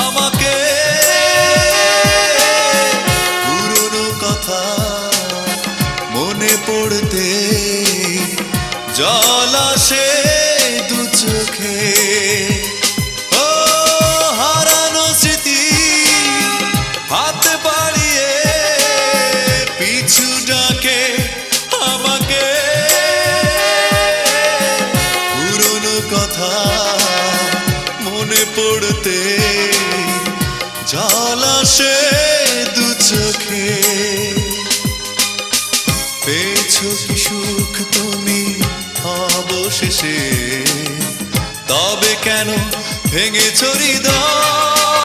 আমাকে পুরনো কথা মনে পড়তে জল আসে দু চোখে। ও হারানো স্মৃতি হাত বাড়িয়ে পিছু ডাকে আমাকে। পুরনো কথা মনে পড়তে জল আসে দু চোখে। পেয়েছো কি সুখ তুমি অবশেষে, তবে কেন ভেঙেছো হৃদয়?